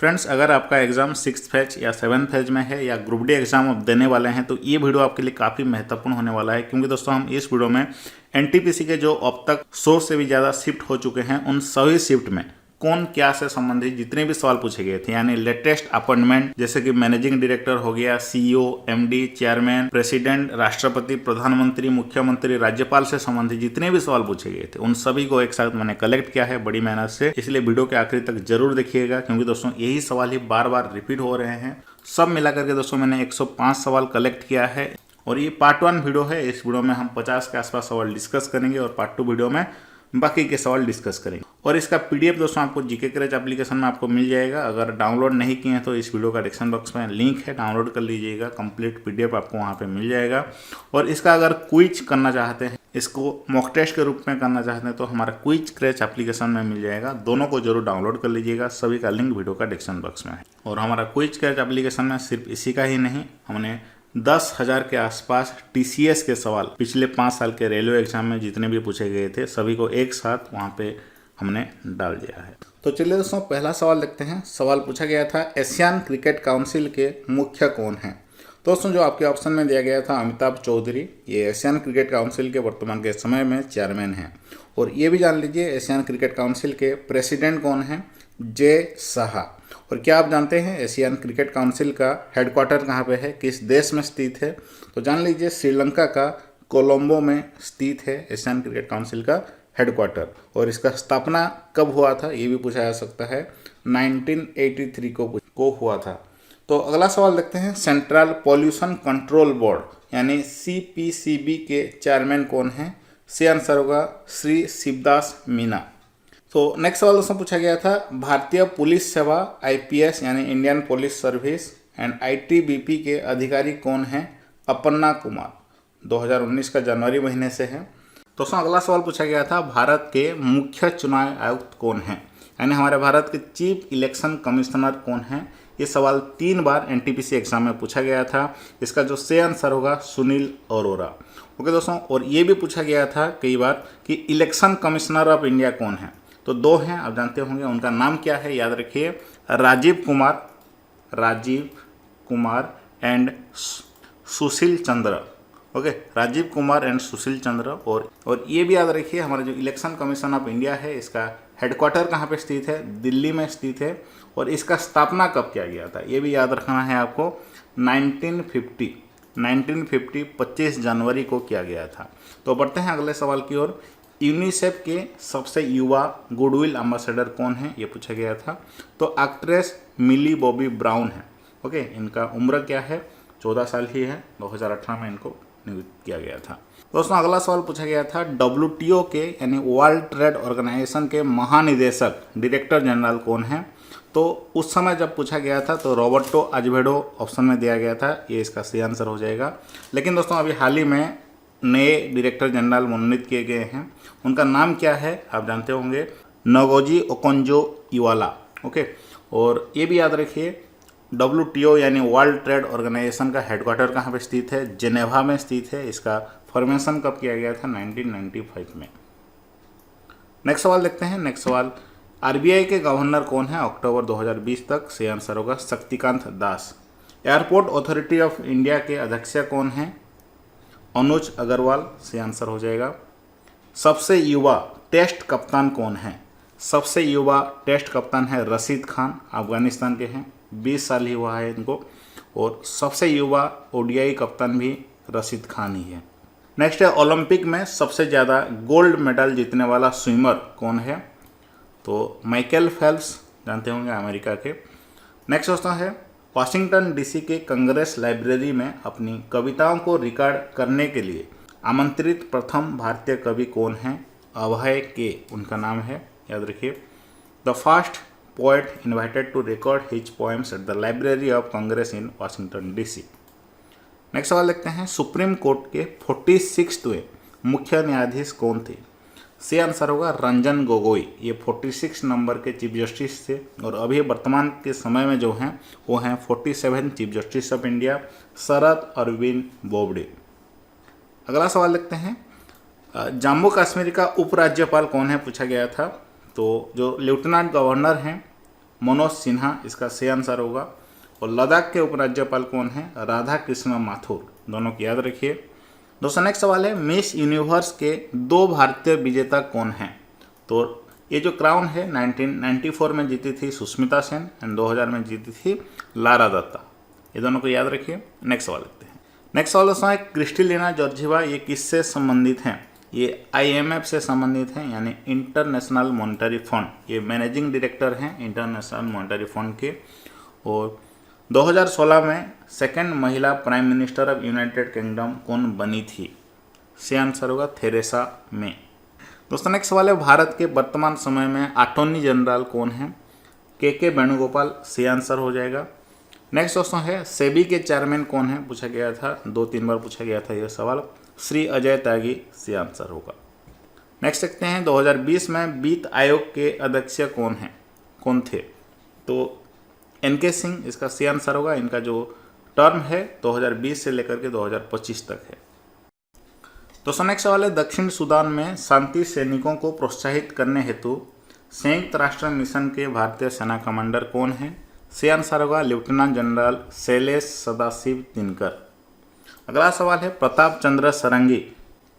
Friends, अगर आपका exam 6th phase या 7th फेज में है या ग्रुप डी एग्जाम आप देने वाले हैं तो ये वीडियो आपके लिए काफ़ी महत्वपूर्ण होने वाला है, क्योंकि दोस्तों हम इस वीडियो में एनटीपीसी के जो अब तक 100 से भी ज़्यादा शिफ्ट हो चुके हैं उन सभी शिफ्ट में कौन क्या से संबंधित जितने भी सवाल पूछे गए थे, यानी लेटेस्ट अपॉइंटमेंट जैसे कि मैनेजिंग डायरेक्टर हो गया, सीईओ, एमडी, चेयरमैन, प्रेसिडेंट, राष्ट्रपति, प्रधानमंत्री, मुख्यमंत्री, राज्यपाल से संबंधित जितने भी सवाल पूछे गए थे उन सभी को एक साथ मैंने कलेक्ट किया है बड़ी मेहनत से। इसलिए वीडियो के आखिर तक जरूर देखिएगा, क्योंकि दोस्तों यही सवाल ही बार बार रिपीट हो रहे हैं। सब मिलाकर के दोस्तों मैंने 105 सवाल कलेक्ट किया है और ये पार्ट 1 वीडियो है। इस वीडियो में हम 50 के आसपास सवाल डिस्कस करेंगे और पार्ट 2 वीडियो में बाकी के सवाल डिस्कस करेंगे। और इसका पीडीएफ दोस्तों आपको जीके क्रेज एप्लीकेशन में आपको मिल जाएगा। अगर डाउनलोड नहीं किए हैं तो इस वीडियो का डिस्क्रिप्शन बॉक्स में लिंक है, डाउनलोड कर लीजिएगा। कंप्लीट पीडीएफ आपको वहाँ पे मिल जाएगा। और इसका अगर क्विज करना चाहते हैं, इसको मॉक टेस्ट के रूप में करना चाहते हैं तो हमारा क्विज क्रेज एप्लीकेशन में मिल जाएगा। दोनों को जरूर डाउनलोड कर लीजिएगा, सभी का लिंक वीडियो का डिस्क्रिप्शन बॉक्स में है। और हमारा क्विज क्रेज एप्लीकेशन में सिर्फ इसी का ही नहीं, हमने 10,000 के आसपास टीसीएस के सवाल पिछले 5 साल के रेलवे एग्जाम में जितने भी पूछे गए थे सभी को एक साथ वहाँ पे हमने डाल दिया है। तो चलिए दोस्तों, पहला सवाल देखते हैं। सवाल पूछा गया था एशियन क्रिकेट काउंसिल के मुख्य कौन हैं। दोस्तों जो आपके ऑप्शन में दिया गया था अमिताभ चौधरी, ये एशियन क्रिकेट काउंसिल के वर्तमान के समय में चेयरमैन हैं। और ये भी जान लीजिए एशियन क्रिकेट काउंसिल के प्रेसिडेंट कौन हैं, जे शाह। और क्या आप जानते हैं एशियन क्रिकेट काउंसिल का हेडक्वार्टर कहाँ पे है, किस देश में स्थित है? तो जान लीजिए श्रीलंका का कोलंबो में स्थित है एशियन क्रिकेट काउंसिल का हेडक्वार्टर। और इसका स्थापना कब हुआ था ये भी पूछा जा सकता है, 1983 को हुआ था। तो अगला सवाल देखते हैं। सेंट्रल पॉल्यूशन कंट्रोल बोर्ड यानी सीपीसीबी के चेयरमैन कौन हैं? सी आंसर होगा श्री शिवदास मीना। तो नेक्स्ट सवाल दोस्तों पूछा गया था भारतीय पुलिस सेवा आईपीएस यानी Indian police service and ITBP के अधिकारी कौन हैं? अपर्णा कुमार, 2019 का जनवरी महीने से है। दोस्तों अगला सवाल पूछा गया था भारत के मुख्य चुनाव आयुक्त कौन हैं, यानी हमारे भारत के चीफ इलेक्शन कमिश्नर कौन हैं। ये सवाल 3 बार एनटीपीसी एग्जाम में पूछा गया था। इसका जो सही आंसर होगा सुनील अरोरा। ओके दोस्तों, और ये भी पूछा गया था कई बार कि इलेक्शन कमिश्नर ऑफ इंडिया कौन है। तो 2 हैं, आप जानते होंगे उनका नाम क्या है, याद रखिए, Rajiv Kumar and Sushil Chandra. Okay, Rajiv Kumar and Sushil Chandra. और ये भी याद रखिए हमारा जो इलेक्शन कमीशन ऑफ इंडिया है इसका हेडक्वार्टर कहाँ पे स्थित है, दिल्ली में स्थित है। और इसका स्थापना कब किया गया था ये भी याद रखना है आपको, 1950 25 जनवरी को किया गया था। तो बढ़ते हैं अगले सवाल की ओर। यूनिसेफ के सबसे युवा गुडविल एम्बेसडर कौन है ये पूछा गया था। तो एक्ट्रेस मिली बॉबी ब्राउन है। ओके, इनका उम्र क्या है, 14 साल ही है। 2018 में इनको नियुक्त किया गया था। दोस्तों अगला सवाल पूछा गया था डब्ल्यूटीओ के यानी वर्ल्ड ट्रेड ऑर्गेनाइजेशन के महानिदेशक डायरेक्टर जनरल कौन है। तो उस समय जब पूछा गया था तो रॉबर्टो अजवेडो ऑप्शन में दिया गया था, ये इसका सही आंसर हो जाएगा। लेकिन दोस्तों अभी हाल ही में नए डायरेक्टर जनरल मनोनीत किए गए हैं। उनका नाम क्या है आप जानते होंगे, नगोजी ओकोंजो-इवेला। ओके, और ये भी याद रखिए डब्ल्यूटीओ यानी वर्ल्ड ट्रेड ऑर्गेनाइजेशन का हेडक्वार्टर कहाँ पे स्थित है, जेनेवा में स्थित है। इसका फॉर्मेशन कब किया गया था, 1995 में। नेक्स्ट सवाल देखते हैं। नेक्स्ट सवाल आरबीआई के गवर्नर कौन है अक्टूबर 2020 तक? सही आंसर होगा Shaktikanta Das. Airport authority of India के अध्यक्ष कौन है? अनुज अग्रवाल, सही आंसर हो जाएगा। सबसे युवा टेस्ट कप्तान कौन है? सबसे युवा टेस्ट कप्तान है रशीद खान, अफगानिस्तान के हैं, 20 साल ही हुआ है इनको। और सबसे युवा ओडीआई कप्तान भी रशीद खान ही है। नेक्स्ट है ओलंपिक में सबसे ज़्यादा गोल्ड मेडल जीतने वाला स्विमर कौन है? तो माइकल फेल्प्स, जानते होंगे अमेरिका के। नेक्स्ट दोस्तों है वाशिंगटन डीसी के कांग्रेस लाइब्रेरी में अपनी कविताओं को रिकॉर्ड करने के लिए आमंत्रित प्रथम भारतीय कवि कौन हैं? अभय के उनका नाम है, याद रखिए। The first poet invited to record his poems at the library of Congress in Washington DC. Next सवाल देखते हैं सुप्रीम कोर्ट के 46वें मुख्य न्यायाधीश कौन थे? सही आंसर होगा रंजन गोगोई। ये 46 नंबर के चीफ जस्टिस थे और अभी वर्तमान के समय में जो हैं वो हैं 47 chief justice of India, Sharad Arvind Bobde. अगला सवाल देखते हैं जम्मू कश्मीर का उपराज्यपाल कौन है पूछा गया था। तो जो लेफ्टिनेंट गवर्नर हैं मनोज सिन्हा, इसका सही आंसर होगा। और लद्दाख के उपराज्यपाल कौन है? राधा कृष्ण माथुर। दोनों की याद रखिए। दोस्तों नेक्स्ट सवाल है, मिस यूनिवर्स के 2 भारतीय विजेता कौन हैं? तो ये जो क्राउन है 1994 में जीती थी सुष्मिता सेन एंड 2000 में जीती थी लारा दत्ता। ये दोनों को याद रखिए। नेक्स्ट सवाल लिखते हैं। नेक्स्ट सवाल दोस्तों है, क्रिस्टलिना जॉर्जिवा ये किससे संबंधित हैं? ये IMF से संबंधित हैं, यानी इंटरनेशनल मॉनेटरी फंड। ये मैनेजिंग डायरेक्टर हैं इंटरनेशनल मॉनेटरी फंड के। और 2016 में सेकंड महिला prime minister of United kingdom कौन बनी थी? सही आंसर होगा थेरेसा मे। दोस्तों नेक्स्ट सवाल है, भारत के वर्तमान समय में अटॉर्नी जनरल कौन है? के वेणुगोपाल। सही आंसर हो जाएगा। नेक्स्ट दोस्तों है, सेबी के चेयरमैन कौन है? पूछा गया था, 2-3 बार पूछा गया था यह सवाल। श्री अजय त्यागी। सही आंसर होगा। नेक्स्ट देखते हैं, 2020 में वित्त आयोग के अध्यक्ष कौन थे? तो NK सिंह, इसका सही आंसर होगा। इनका जो टर्म है 2020 से लेकर के 2025 तक है। दोस्तों नेक्स्ट सवाल है, दक्षिण सूडान में शांति सैनिकों को प्रोत्साहित करने हेतु संयुक्त राष्ट्र मिशन के भारतीय सेना कमांडर कौन है? सही आंसर होगा लेफ्टिनेंट जनरल शैलेश सदाशिव दिनकर। अगला सवाल है, प्रताप चंद्र सारंगी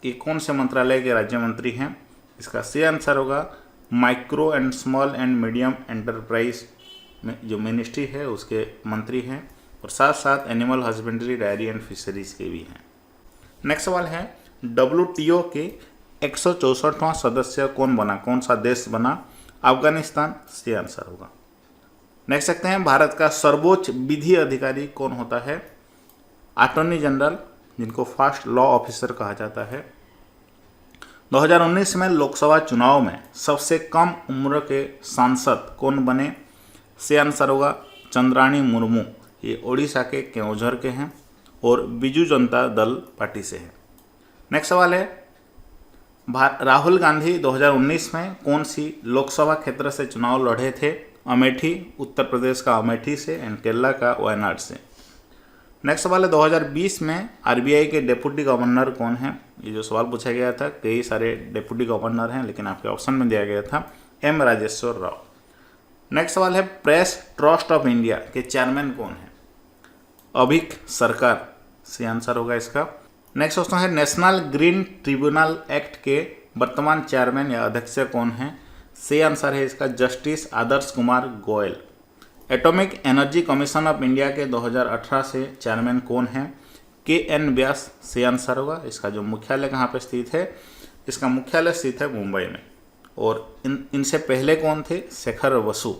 ये कौन से मंत्रालय के राज्य मंत्री हैं? इसका सही आंसर होगा micro and small and medium enterprise में जो मिनिस्ट्री है उसके मंत्री हैं। और साथ साथ animal husbandry, diary and fisheries के भी हैं। नेक्स्ट सवाल है, WTO के 164वां सदस्य कौन सा देश बना? अफगानिस्तान। सही आंसर होगा। नेक्स्ट देखते हैं, भारत का सर्वोच्च विधि अधिकारी कौन होता है? अटॉर्नी जनरल, जिनको फर्स्ट लॉ ऑफिसर कहा जाता है। 2019 में लोकसभा चुनाव में सबसे कम उम्र के सांसद कौन बने? सही आंसर होगा चंद्राणी मुर्मू। ये ओडिशा के केओंझर के हैं और बिजू जनता दल पार्टी से हैं। नेक्स्ट सवाल है, राहुल गांधी 2019 में कौन सी लोकसभा क्षेत्र से चुनाव लड़े थे? अमेठी, उत्तर प्रदेश का अमेठी से एंड केरला का वायनाड से। नेक्स्ट सवाल है, 2020 में RBI के डेप्यूटी गवर्नर कौन है? ये जो सवाल पूछा गया था, कई सारे डेप्यूटी गवर्नर हैं लेकिन आपके ऑप्शन में दिया गया था M राजेश्वर राव। नेक्स्ट सवाल है, प्रेस ट्रस्ट ऑफ इंडिया के चेयरमैन कौन है? अभिक सरकार। सही आंसर होगा इसका। नेक्स्ट क्वेश्चन है, नेशनल ग्रीन ट्रिब्यूनल एक्ट के वर्तमान चेयरमैन या अध्यक्ष कौन है? सही आंसर है इसका justice Adarsh Kumar Goyal. Atomic energy commission of India के 2018 से चेयरमैन कौन है? KN व्यास। सही आंसर होगा। इसका जो मुख्यालय कहाँ पे स्थित है? इसका मुख्यालय स्थित है मुंबई में। और इनसे पहले कौन थे? शेखर बसु।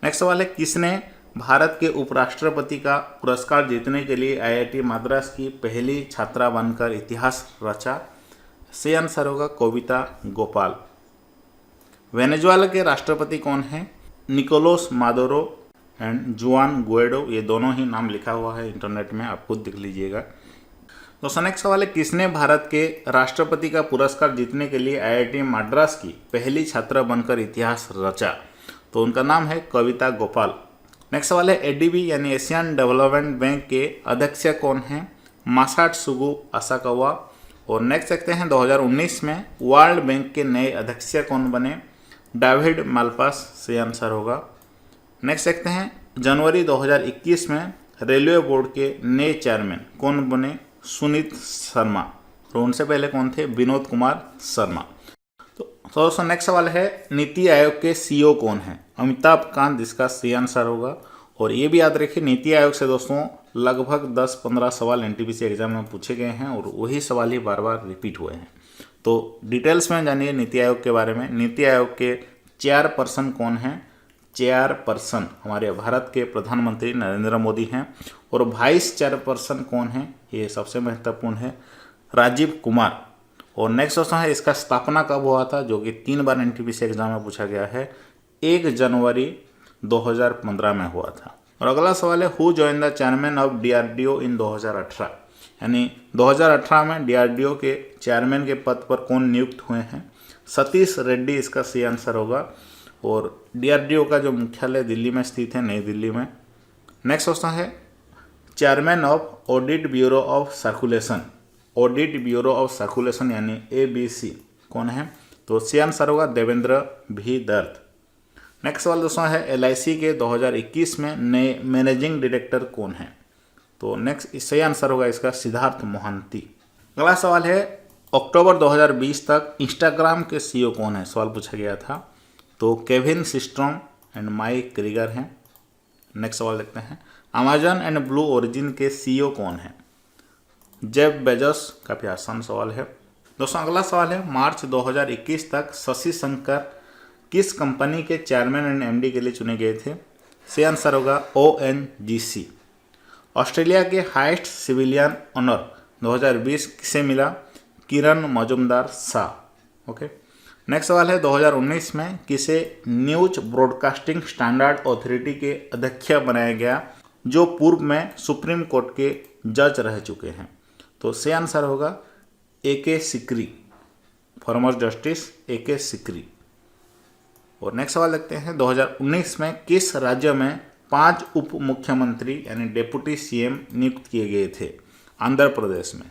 नेक्स्ट सवाल है, किसने भारत के उपराष्ट्रपति का पुरस्कार जीतने के लिए IIT मद्रास की पहली छात्रा बनकर इतिहास रचा? सही आंसर होगा कविता गोपाल। वेनेजुएला के राष्ट्रपति कौन हैं? निकोलस मादुरो एंड जुआन गुएडो। ये दोनों ही नाम लिखा हुआ है इंटरनेट में, आप खुद देख लीजिएगा। दोस्तों नेक्स्ट सवाल है, किसने भारत के राष्ट्रपति का पुरस्कार जीतने के लिए IIT मद्रास की पहली छात्रा बनकर इतिहास रचा? तो उनका नाम है कविता गोपाल। नेक्स्ट सवाल है, ADB यानी एशियन डेवलपमेंट बैंक के अध्यक्ष कौन हैं? मासाटसुगु असाकावा। और नेक्स्ट देखते हैं, 2019 में वर्ल्ड बैंक के नए अध्यक्ष कौन बने? David Malpass. सही आंसर होगा। नेक्स्ट देखते हैं, जनवरी 2021 में रेलवे बोर्ड के नए चेयरमैन कौन बने? सुनीत शर्मा। और उनसे पहले कौन थे? विनोद कुमार शर्मा। तो दोस्तों नेक्स्ट सवाल है, नीति आयोग के CEO कौन है? अमिताभ कांत। इसका सही आंसर होगा। और ये भी याद रखिए, नीति आयोग से दोस्तों लगभग 10-15 सवाल NTPC एग्जाम में पूछे गए हैं और वही सवाल ही बार बार रिपीट हुए हैं। तो डिटेल्स में जानिए नीति आयोग के बारे में। नीति आयोग के चेयरपर्सन कौन हैं? चेयरपर्सन हमारे भारत के प्रधानमंत्री नरेंद्र मोदी हैं। और वाइस चेयरपर्सन कौन है? ये सबसे महत्वपूर्ण है, राजीव कुमार। और नेक्स्ट क्वेश्चन है, इसका स्थापना कब हुआ था? जो कि 3 बार NTPC एग्जाम में पूछा गया है। 1 जनवरी 2015 में हुआ था। और अगला सवाल है, who join the chairman of DRDO इन 2018? यानी 2018 में DRDO के चेयरमैन के पद पर कौन नियुक्त हुए हैं? सतीश रेड्डी। इसका सही आंसर होगा। और DRDO का जो मुख्यालय दिल्ली में स्थित है, नई दिल्ली में। नेक्स्ट क्वेश्चन है, chairman of audit bureau of circulation. Audit bureau of circulation यानी ABC कौन है? तो सही आंसर होगा देवेंद्र V दत्त। नेक्स्ट सवाल दोस्तों है LIC के 2021 में नए मैनेजिंग डायरेक्टर कौन है? तो नेक्स्ट सही आंसर होगा इसका सिद्धार्थ मोहंती। अगला सवाल है अक्टूबर 2020 तक इंस्टाग्राम के CEO कौन है? सवाल पूछा गया था। तो Kevin Systrom and mic Krieger हैं। नेक्स्ट सवाल देखते हैं अमेजन एंड ब्लू ओरिजिन के CEO कौन है? Jeff Bezos. काफ़ी आसान सवाल है दोस्तों। अगला सवाल है मार्च 2021 तक शशि शंकर किस कंपनी के चेयरमैन एंड MD के लिए चुने गए थे? सही आंसर होगा ONGC। ऑस्ट्रेलिया के हाईएस्ट सिविलियन ऑनर 2020 किसे मिला? किरण मजुमदार शाह। ओके। नेक्स्ट सवाल है 2019 में किसे न्यूज ब्रॉडकास्टिंग स्टैंडर्ड अथॉरिटी के अध्यक्ष बनाया गया जो पूर्व में सुप्रीम कोर्ट के जज रह चुके हैं? तो सही आंसर होगा AK Sikri, former justice AK Sikri. और नेक्स्ट सवाल देखते हैं 2019 में किस राज्य में 5 उप मुख्यमंत्री यानी डेप्यूटी CM नियुक्त किए गए थे? आंध्र प्रदेश में।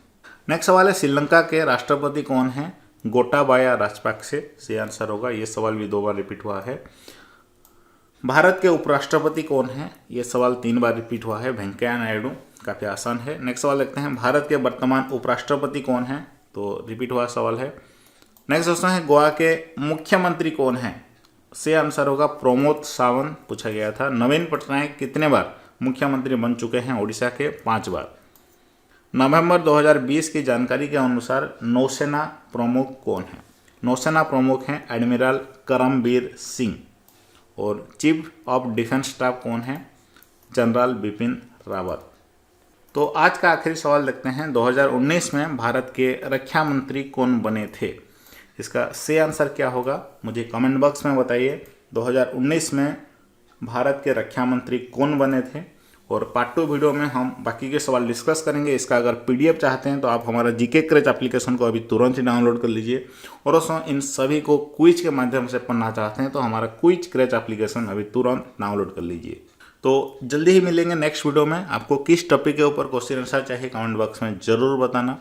नेक्स्ट सवाल है श्रीलंका के राष्ट्रपति कौन है? गोटाबाया राजपक्षे। सही आंसर होगा। ये सवाल भी 2 बार रिपीट हुआ है। भारत के उपराष्ट्रपति कौन है? ये सवाल 3 बार रिपीट हुआ है, वेंकैया नायडू। काफ़ी आसान है। नेक्स्ट सवाल देखते हैं भारत के वर्तमान उपराष्ट्रपति कौन है? तो रिपीट हुआ सवाल है। नेक्स्ट क्वेश्चन है गोवा के मुख्यमंत्री कौन है? सही आंसर होगा प्रमोद सावंत। पूछा गया था। नवीन पटनायक कितने बार मुख्यमंत्री बन चुके हैं उड़ीसा के? 5 बार। नवंबर 2020 की जानकारी के अनुसार नौसेना प्रमुख कौन है? नौसेना प्रमुख हैं एडमिरल करमबीर सिंह। और चीफ ऑफ डिफेंस स्टाफ कौन है? जनरल बिपिन रावत। तो आज का आखिरी सवाल देखते हैं 2019 में भारत के रक्षा मंत्री कौन बने थे? इसका सही आंसर क्या होगा मुझे कमेंट बॉक्स में बताइए। 2019 में भारत के रक्षा मंत्री कौन बने थे? और पार्ट 2 वीडियो में हम बाकी के सवाल डिस्कस करेंगे। इसका अगर PDF चाहते हैं तो आप हमारा GK क्रैच एप्लीकेशन को अभी तुरंत ही डाउनलोड कर लीजिए। और दोस्तों इन सभी को क्विज के माध्यम से पढ़ना चाहते हैं तो हमारा क्विज क्रैच एप्लीकेशन अभी तुरंत डाउनलोड कर लीजिए। तो जल्दी ही मिलेंगे नेक्स्ट वीडियो में। आपको किस टॉपिक के ऊपर क्वेश्चन आंसर चाहिए कमेंट बॉक्स में ज़रूर बताना।